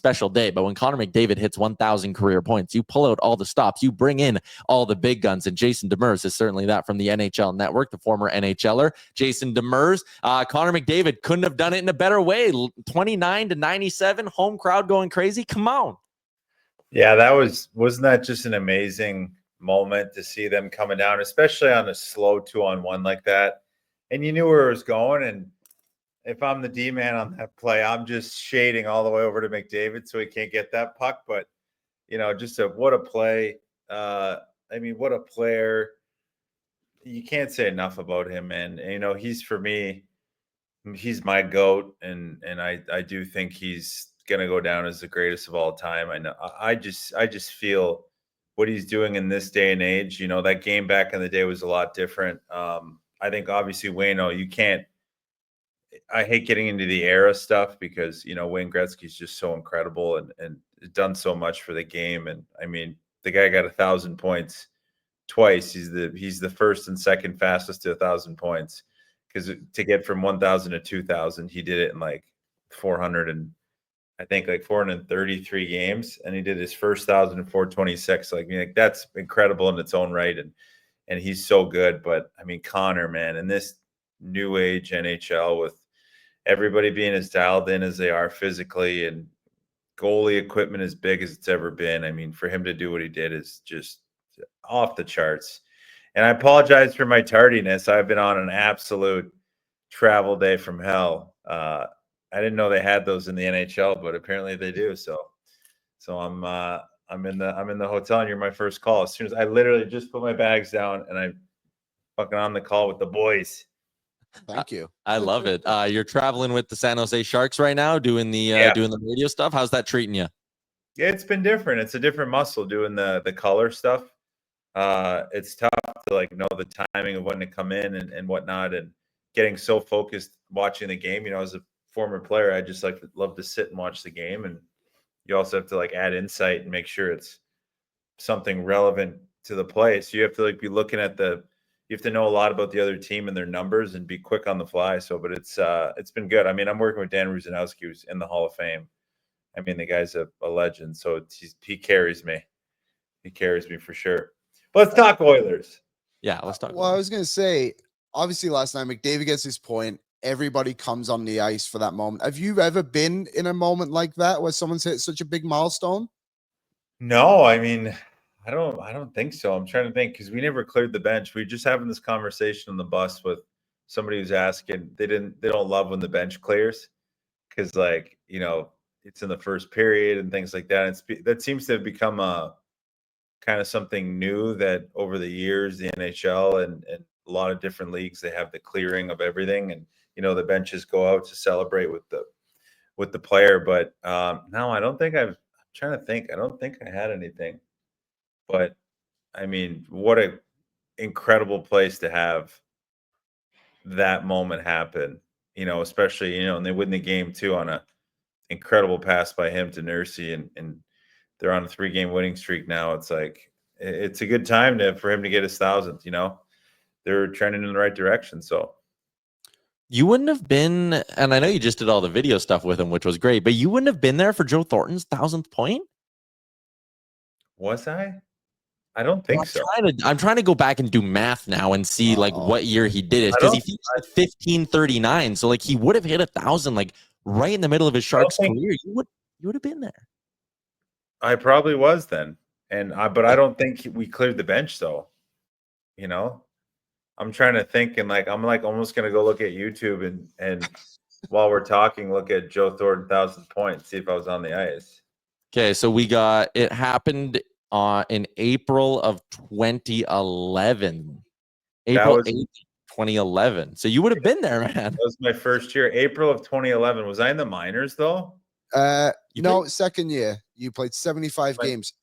special day. But when Connor McDavid hits 1,000 career points, you pull out all the stops, you bring in all the big guns. And Jason Demers is certainly that from the NHL Network, the former NHLer. Jason Demers, Connor McDavid couldn't have done it in a better way. 29-97, home crowd going crazy. Come on. Yeah, wasn't that just an amazing moment to see them coming down, especially on a slow 2-on-1 like that. And you knew where it was going. And if I'm the D-man on that play, I'm just shading all the way over to McDavid so he can't get that puck. But, just what a play. What a player. You can't say enough about him. And he's, for me, he's my GOAT. And I do think he's going to go down as the greatest of all time. I know. I just feel what he's doing in this day and age. That game back in the day was a lot different. I think obviously Wayno, you can't. I hate getting into the era stuff because Wayne Gretzky's just so incredible and done so much for the game. And I mean, the guy got 1,000 points twice. He's the first and second fastest to 1,000 points, because to get from 1,000 to 2,000, he did it in like 433 games, and he did his first 1,000 in 426. That's incredible in its own right, and he's so good. But I mean, Connor, man, in this new age NHL with everybody being as dialed in as they are physically and goalie equipment as big as it's ever been, I mean, for him to do what he did is just off the charts. And I apologize for my tardiness. I've been on an absolute travel day from hell. I didn't know they had those in the NHL, but apparently they do. So I'm in the hotel, and you're my first call. As soon as I literally just put my bags down and I'm fucking on the call with the boys. Thank you. I love it. You're traveling with the San Jose Sharks right now, doing the radio stuff. How's that treating you? Yeah, it's been different. It's a different muscle doing the color stuff. It's tough to know the timing of when to come in and whatnot, and getting so focused watching the game. As a former player, I just love to sit and watch the game, and you also have to add insight and make sure it's something relevant to the play. So you have to be looking at you have to know a lot about the other team and their numbers and be quick on the fly. So, but it's been good. I mean, I'm working with Dan Rusanowski, who's in the Hall of Fame. I mean, the guy's a legend. So he carries me. He carries me for sure. But let's talk Oilers. Yeah, let's talk. Well, I was going to say, obviously last night, McDavid gets his point. Everybody comes on the ice for that moment. Have you ever been in a moment like that where someone's hit such a big milestone? No, I mean, I don't think so. I'm trying to think, because we never cleared the bench. We were just having this conversation on the bus with somebody who's asking. They don't love when the bench clears, because it's in the first period and things like that. That seems to have become a kind of something new that over the years, the NHL and a lot of different leagues, they have the clearing of everything, and the benches go out to celebrate with the player. But no, I don't think I'm trying to think. I don't think I had anything. But I mean, what an incredible place to have that moment happen, especially, and they win the game too on a incredible pass by him to Nursey, and they're on a 3-game winning streak now. It's it's a good time for him to get his 1,000th, they're trending in the right direction. So you wouldn't have been, and I know you just did all the video stuff with him, which was great, but you wouldn't have been there for Joe Thornton's 1,000th point? Was I? I don't think so. I'm trying to go back and do math now and see what year he did it, because he finished at 1539. So he would have hit 1,000 right in the middle of his Sharks career. You would have been there. I probably was then, but I don't think we cleared the bench though. I'm trying to think, and I'm almost gonna go look at YouTube and while we're talking, look at Joe Thornton 1,000 points, see if I was on the ice. Okay, so it happened in April of 2011. April 8th, 2011. So you would have been there, man. That was my first year. April of 2011. Was I in the minors though? No, second year. You played 75 games.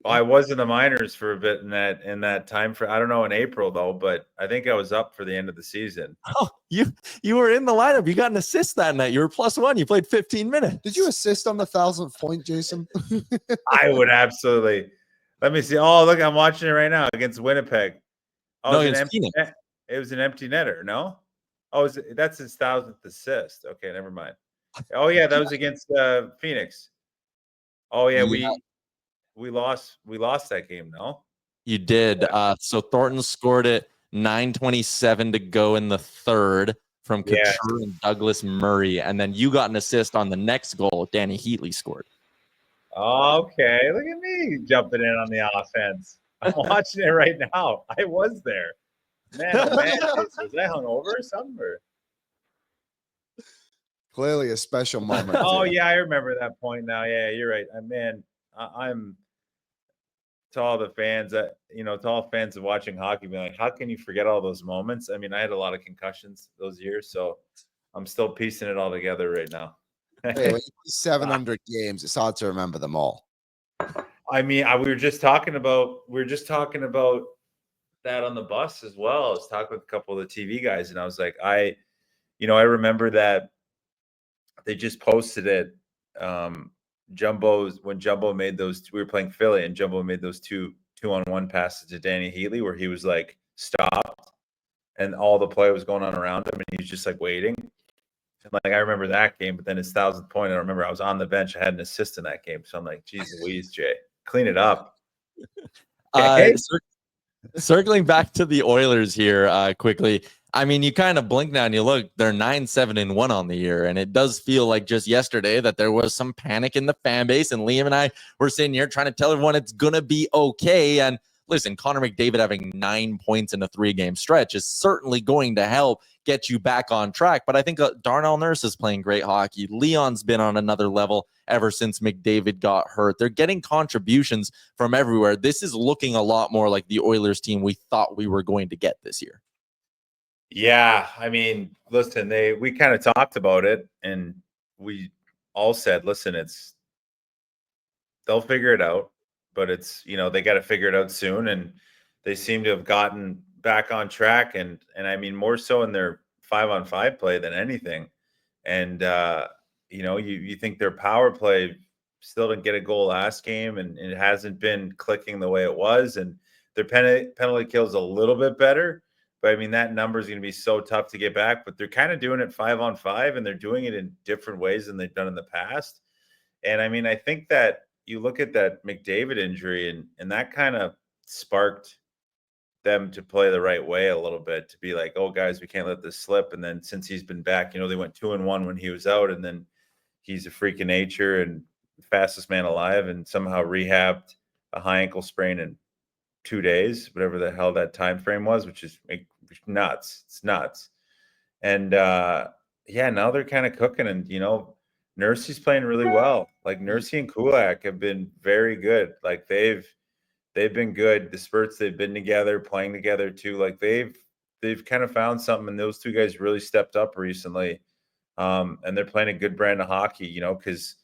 I was in the minors for a bit in that time for, I don't know, in April though, but I think I was up for the end of the season. Oh, you were in the lineup. You got an assist that night. You were +1. You played 15 minutes. Did you assist on the 1,000th point, Jason? I would absolutely. Let me see. Oh, look, I'm watching it right now against Winnipeg. Oh, no, it was an empty netter. No? Oh, that's his 1,000th assist. Okay, never mind. Oh yeah, that was against Phoenix. Oh yeah, Yeah. we lost that game, no? You did. So Thornton scored it, 9:27 to go in the third from Yeah. Couture and Douglas Murray. And then you got an assist on the next goal. Danny Heatley scored. Okay, look at me jumping in on the offense. I'm watching it right now. I was there. Man, oh man, was I hungover or something? Or? Clearly a special moment. Oh yeah, I remember that point now. Yeah, you're right. Man, I'm to all the fans that to all fans of watching hockey, being like, how can you forget all those moments? I mean, I had a lot of concussions those years, so I'm still piecing it all together right now. Hey, when you play 700 games, it's hard to remember them all. I mean, we were just talking about that on the bus as well. I was talking with a couple of the TV guys, and I was like, I remember that they just posted it. When Jumbo made those, we were playing Philly, and Jumbo made those 2-on-1 passes to Danny Heatley, where he was like stopped, and all the play was going on around him, and he was just like waiting. And like I remember that game, but then his 1,000th point, I remember I was on the bench, I had an assist in that game, so I'm like, geez Louise, Jay, clean it up. Okay? Circling back to the Oilers here quickly. I mean, you kind of blink now and you look, they're 9-7-1 on the year. And it does feel like just yesterday that there was some panic in the fan base. And Liam and I were sitting here trying to tell everyone it's going to be okay. And listen, Connor McDavid having 9 points in a 3-game stretch is certainly going to help get you back on track. But I think Darnell Nurse is playing great hockey. Leon's been on another level ever since McDavid got hurt. They're getting contributions from everywhere. This is looking a lot more like the Oilers team we thought we were going to get this year. Yeah, I mean, listen, we kind of talked about it, and we all said, listen, they'll figure it out, but it's they got to figure it out soon, and they seem to have gotten back on track, and I mean more so in their 5-on-5 play than anything. And you think their power play still didn't get a goal last game, and it hasn't been clicking the way it was, and their penalty kill is a little bit better. But I mean, that number is going to be so tough to get back. But they're kind of doing it 5-on-5, and they're doing it in different ways than they've done in the past. And I mean, I think that you look at that McDavid injury, and that kind of sparked them to play the right way a little bit, to be like, oh, guys, we can't let this slip. And then since he's been back, they went 2-1 when he was out, and then he's a freak of nature and fastest man alive, and somehow rehabbed a high ankle sprain in 2 days, whatever the hell that time frame was, which is nuts. It's nuts. And yeah, now they're kind of cooking, and Nursey's playing really well. Like Nursey and Kulak have been very good. Like they've been good. The spurts they've been together, playing together too. Like they've kind of found something, and those two guys really stepped up recently. And they're playing a good brand of hockey, because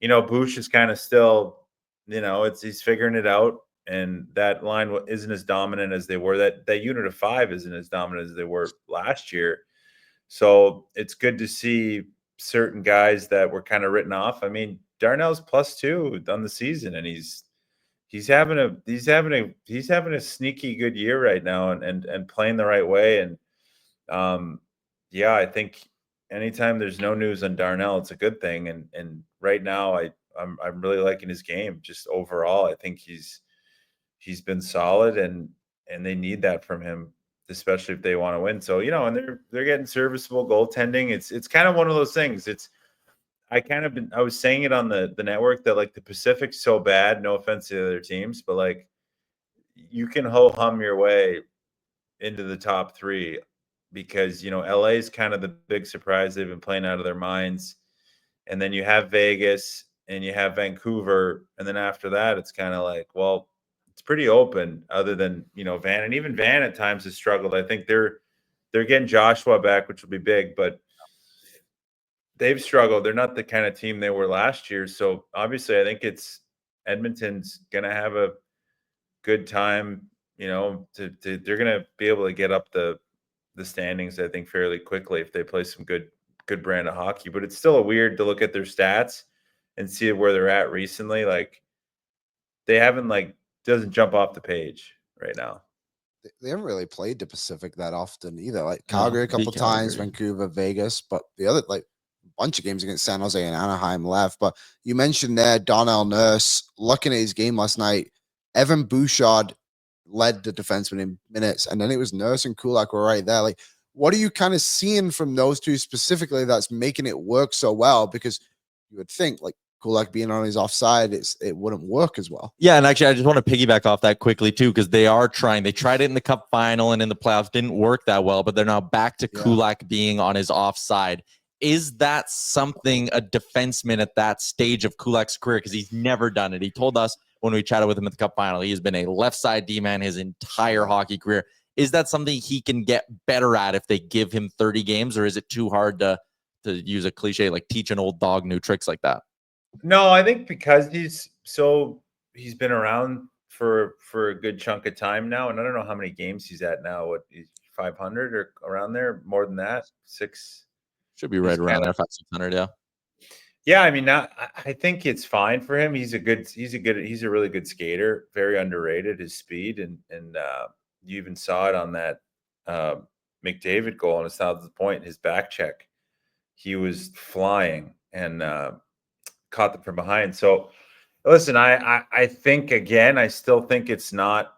Bush is kind of still, he's figuring it out. And that line isn't as dominant as they were. That unit of 5 isn't as dominant as they were last year. So it's good to see certain guys that were kind of written off. I mean, Darnell's +2 on the season, and he's having a sneaky good year right now, and playing the right way. And yeah, I think anytime there's no news on Darnell, it's a good thing. And right now, I'm really liking his game just overall. I think he's been solid, and they need that from him, especially if they want to win. So, and they're getting serviceable goaltending. It's kind of one of those things. I was saying it on the network that like the Pacific's so bad, no offense to the other teams, but like you can ho-hum your way into the top 3, because LA is kind of the big surprise. They've been playing out of their minds. And then you have Vegas and you have Vancouver, and then after that it's kind of like, well, it's pretty open, other than Van, and even Van at times has struggled. I think they're getting Joshua back, which will be big, but they've struggled. They're not the kind of team they were last year. So obviously I think Edmonton's gonna have a good time. They're gonna be able to get up the standings, I think, fairly quickly if they play some good brand of hockey. But it's still weird to look at their stats and see where they're at recently. Like they haven't doesn't jump off the page right now. They haven't really played the Pacific that often either. Like Calgary a couple times, Vancouver, Vegas, but the other bunch of games against San Jose and Anaheim left. But you mentioned there Darnell Nurse. Looking at his game last night, Evan Bouchard led the defenseman in minutes, and then it was Nurse and Kulak were right there. Like, what are you kind of seeing from those two specifically that's making it work so well? Because you would think like Kulak being on his offside, it wouldn't work as well. Yeah, and actually, I just want to piggyback off that quickly too, because they are trying. They tried it in the Cup final and in the playoffs, didn't work that well, but they're now back to Kulak being on his offside. Is that something a defenseman at that stage of Kulak's career? Because he's never done it. He told us when we chatted with him at the Cup final, he has been a left side D-man his entire hockey career. Is that something he can get better at if they give him 30 games, or is it too hard to use a cliche like teach an old dog new tricks like that? No, I think because he's been around for a good chunk of time now, and I don't know how many games he's at now. What, 500 or around there? More than that? 6 should be right around there, 500-600. Yeah. Yeah, I mean, now I think it's fine for him. He's a really good skater, very underrated, his speed, and you even saw it on that McDavid goal on a 1,000th point, his back check. He was flying and caught them from behind. So listen, I think, again, I still think it's not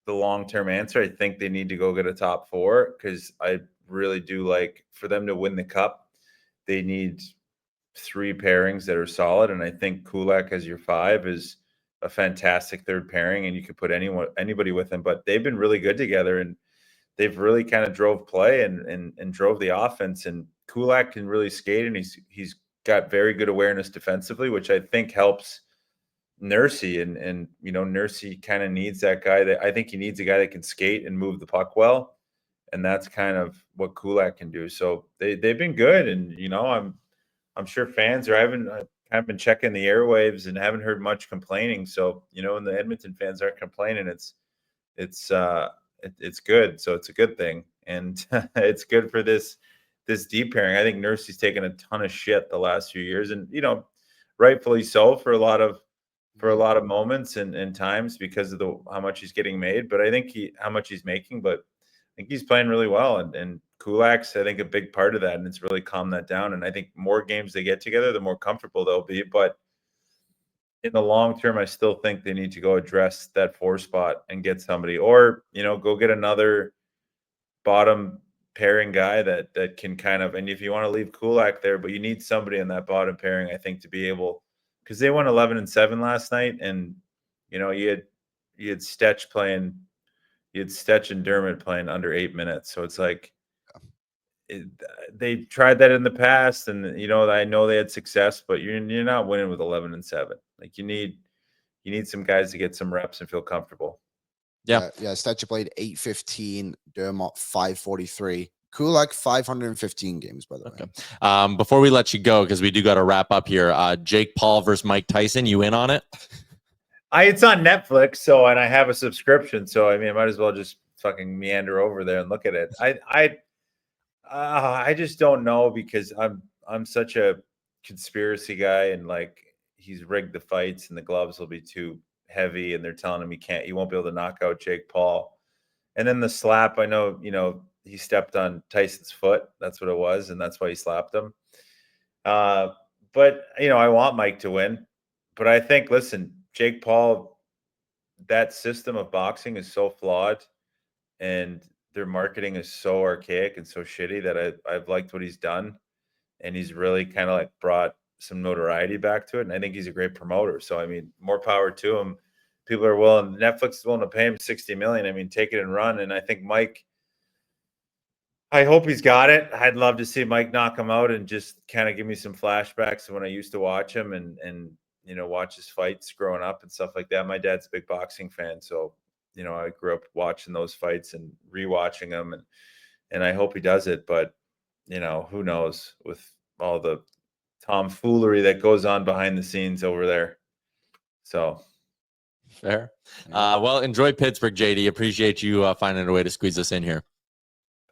the long-term answer. I think they need to go get a top 4, because I really do like, for them to win the Cup, they need 3 pairings that are solid. And I think Kulak as your 5 is a fantastic third pairing, and you could put anybody with him. But they've been really good together, and they've really kind of drove play and drove the offense. And Kulak can really skate, and he's got very good awareness defensively, which I think helps Nursey. And you know, Nursey kind of needs that guy. That I think he needs a guy that can skate and move the puck well, and that's kind of what Kulak can do. So they've been good, and you know, I'm sure fans I've been checking the airwaves and haven't heard much complaining. So, you know, when the Edmonton fans aren't complaining, it's good. So it's a good thing. And it's good for this deep pairing. I think Nursey's taken a ton of shit the last few years, and, you know, rightfully so for a lot of moments and times because of how much he's getting made, but I think how much he's making, but I think he's playing really well. And Kulak's, I think, a big part of that, and it's really calmed that down. And I think more games they get together, the more comfortable they'll be. But in the long term, I still think they need to go address that 4 spot and get somebody, or, you know, go get another bottom pairing guy that can kind of, and if you want to leave Kulak there, but you need somebody in that bottom pairing, I think, to be able, because they won 11-7 last night, and, you know, you had Stetch playing. You had Stetch and Dermott playing under 8 minutes. So it's like, they tried that in the past, and, you know, I know they had success, but you're not winning with 11-7. Like, you need some guys to get some reps and feel comfortable. Yeah. Stetcher played 815, Dermott 543. Kulak 515 games, by the way. Before we let you go, because we do got to wrap up here, Jake Paul versus Mike Tyson, you in on it? It's on Netflix, and I have a subscription, so I mean, I might as well just fucking meander over there and look at it. I just don't know, because I'm such a conspiracy guy, and like, he's rigged the fights and the gloves will be too heavy, and they're telling him he won't be able to knock out Jake Paul. And then the slap, I know, you know, he stepped on Tyson's foot. That's what it was, and that's why he slapped him. But, you know, I want Mike to win. But I think, listen, Jake Paul, that system of boxing is so flawed, and their marketing is so archaic and so shitty, that I've liked what he's done. And he's really kind of like brought some notoriety back to it. And I think he's a great promoter. So, I mean, more power to him. People are Netflix is willing to pay him $60 million. I mean, take it and run. And I think Mike, I hope he's got it. I'd love to see Mike knock him out and just kind of give me some flashbacks to when I used to watch him and, you know, watch his fights growing up and stuff like that. My dad's a big boxing fan. So, you know, I grew up watching those fights and rewatching them, and I hope he does it. But, you know, who knows with all the tomfoolery that goes on behind the scenes over there. So fair. Well, enjoy Pittsburgh, JD. Appreciate you finding a way to squeeze us in here.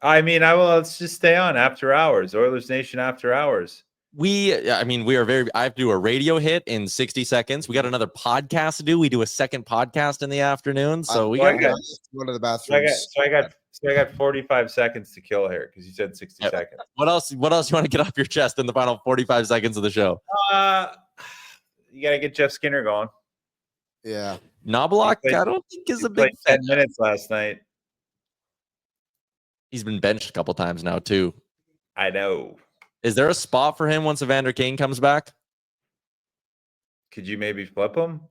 I mean, let's just stay on after hours, Oilersnation after hours. we are I have to do a radio hit in 60 seconds. We got another podcast to do. We do a second podcast in the afternoon. So we got go to the bathroom. So I got 45 seconds to kill here because you said 60 seconds. What else you want to get off your chest in the final 45 seconds of the show? You got to get Jeff Skinner going. Yeah. Knoblauch, I don't think is a big 10 minutes last night. He's been benched a couple times now too. I know. Is there a spot for him once Evander Kane comes back? Could you maybe flip him?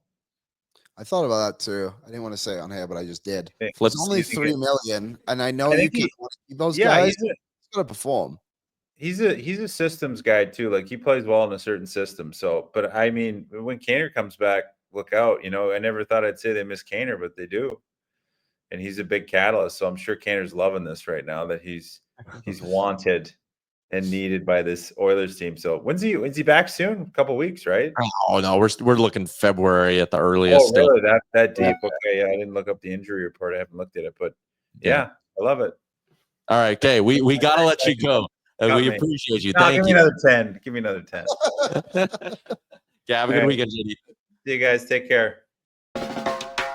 I thought about that too. I didn't want to say it on here, but I just did. Flip. It's only $3 million, and I know you can keep those guys. He's got to perform. He's a systems guy too. Like he plays well in a certain system. So, but I mean, when Kaner comes back, look out. You know, I never thought I'd say they miss Kaner, but they do. And he's a big catalyst. So I'm sure Kaner's loving this right now that he's wanted and needed by this Oilers team. So when's he back soon? A couple weeks, right? Oh no, we're looking February at the earliest. Oh, really? That deep? Okay, yeah. I didn't look up the injury report. I haven't looked at it, but yeah, I love it. All right, okay. We gotta let you go. We appreciate you. Thank you. Give me another 10. Give me another 10. Yeah, have a good weekend, JD. See you guys. Take care.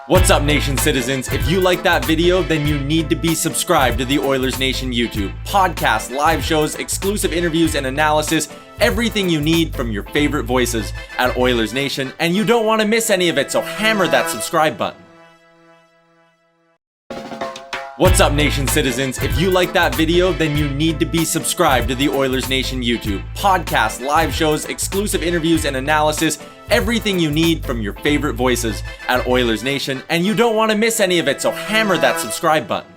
What's up, Nation citizens? If you like that video, then you need to be subscribed to the Oilers Nation YouTube. Podcasts, live shows, exclusive interviews, and analysis. Everything you need from your favorite voices at Oilers Nation. And you don't want to miss any of it, so hammer that subscribe button. What's up, Nation citizens? If you like that video, then you need to be subscribed to the Oilers Nation YouTube. Podcasts, live shows, exclusive interviews, and analysis. Everything you need from your favorite voices at Oilers Nation. And you don't want to miss any of it, so hammer that subscribe button.